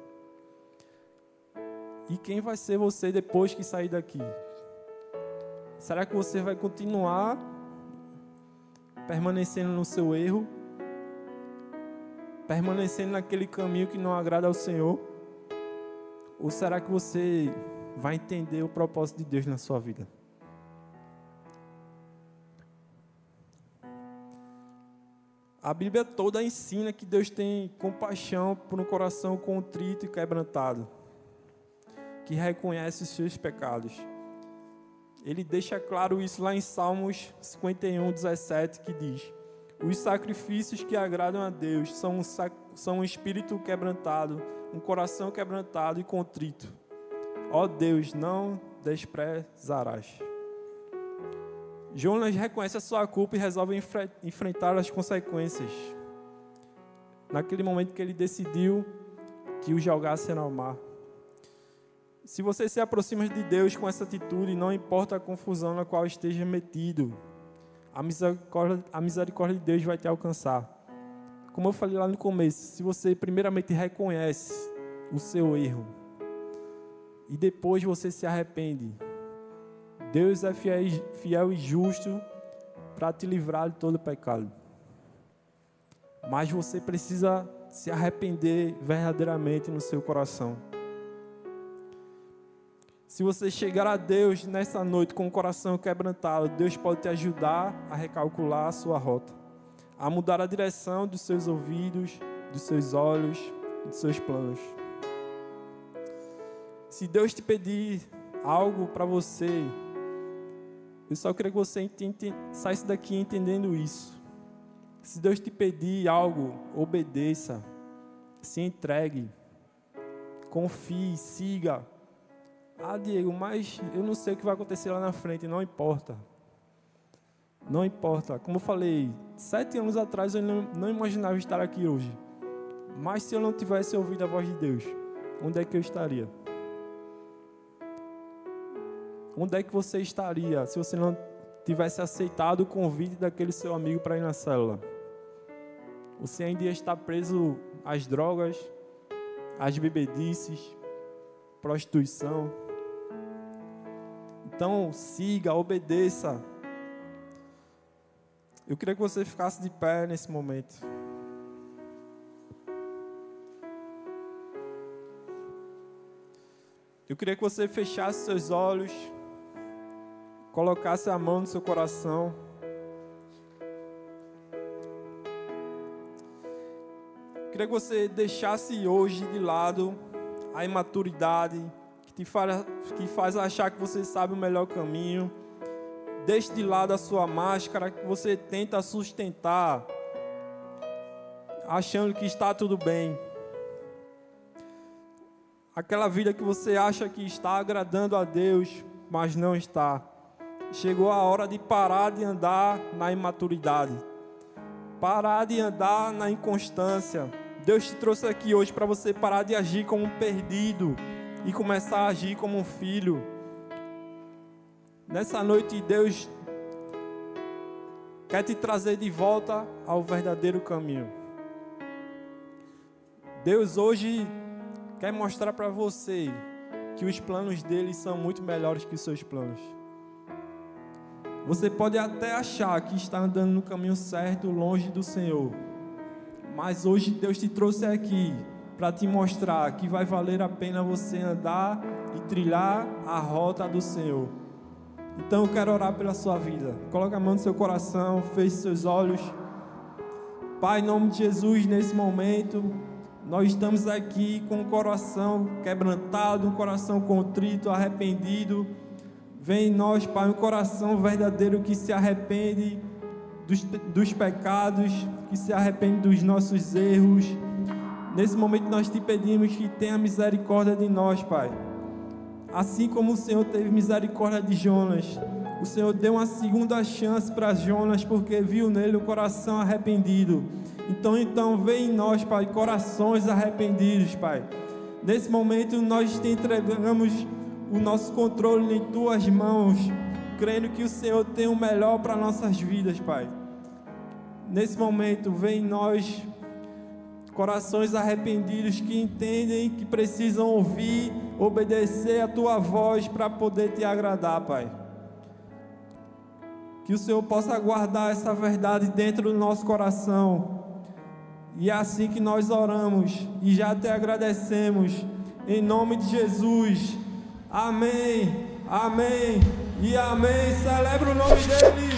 E quem vai ser você depois que sair daqui? Será que você vai continuar permanecendo no seu erro? Permanecendo naquele caminho que não agrada ao Senhor? Ou será que você vai entender o propósito de Deus na sua vida? A Bíblia toda ensina que Deus tem compaixão por um coração contrito e quebrantado, que reconhece os seus pecados. Ele deixa claro isso lá em Salmos 51, 17, que diz: os sacrifícios que agradam a Deus são um espírito quebrantado, um coração quebrantado e contrito. Ó Deus, não desprezarás. Jonas reconhece a sua culpa e resolve enfrentar as consequências. Naquele momento que ele decidiu que o jogassem ao mar. Se você se aproxima de Deus com essa atitude, não importa a confusão na qual esteja metido, a misericórdia de Deus vai te alcançar. Como eu falei lá no começo, se você primeiramente reconhece o seu erro e depois você se arrepende, Deus é fiel e justo para te livrar de todo pecado. Mas você precisa se arrepender verdadeiramente no seu coração. Se você chegar a Deus nessa noite com o coração quebrantado, Deus pode te ajudar a recalcular a sua rota, a mudar a direção dos seus ouvidos, dos seus olhos e dos seus planos. Se Deus te pedir algo para você, eu só queria que você saísse daqui entendendo isso. Se Deus te pedir algo, obedeça, se entregue, confie, siga. Ah, Diego, mas eu não sei o que vai acontecer lá na frente. Não importa. Não importa. Como eu falei, 7 anos atrás eu não imaginava estar aqui hoje. Mas se eu não tivesse ouvido a voz de Deus, onde é que eu estaria? Onde é que você estaria se você não tivesse aceitado o convite daquele seu amigo para ir na célula? Você ainda ia estar preso às drogas, às bebedices, prostituição. Então, siga, obedeça. Eu queria que você ficasse de pé nesse momento. Eu queria que você fechasse seus olhos, colocasse a mão no seu coração. Eu queria que você deixasse hoje de lado a imaturidade que faz achar que você sabe o melhor caminho. Deixe de lado a sua máscara que você tenta sustentar, achando que está tudo bem. Aquela vida que você acha que está agradando a Deus, mas não está. Chegou a hora de parar de andar na imaturidade. Parar de andar na inconstância. Deus te trouxe aqui hoje para você parar de agir como um perdido e começar a agir como um filho. Nessa noite, Deus quer te trazer de volta ao verdadeiro caminho. Deus hoje quer mostrar para você que os planos dele são muito melhores que os seus planos. Você pode até achar que está andando no caminho certo, longe do Senhor. Mas hoje Deus te trouxe aqui para te mostrar que vai valer a pena você andar e trilhar a rota do Senhor. Então eu quero orar pela sua vida. Coloque a mão no seu coração, feche seus olhos. Pai, em nome de Jesus, nesse momento, nós estamos aqui com o coração quebrantado, um coração contrito, arrependido. Vem em nós, Pai, um coração verdadeiro que se arrepende dos pecados, que se arrepende dos nossos erros. Nesse momento nós te pedimos que tenha misericórdia de nós, Pai. Assim como o Senhor teve misericórdia de Jonas, o Senhor deu uma segunda chance para Jonas, porque viu nele um coração arrependido. Então vem em nós, Pai, corações arrependidos, Pai. Nesse momento nós te entregamos o nosso controle em Tuas mãos, crendo que o Senhor tem o melhor para nossas vidas, Pai. Nesse momento, vem em nós corações arrependidos que entendem que precisam ouvir, obedecer a Tua voz para poder Te agradar, Pai. Que o Senhor possa guardar essa verdade dentro do nosso coração. E é assim que nós oramos e já Te agradecemos, em nome de Jesus. Amém, amém e amém. Celebra o nome dEle.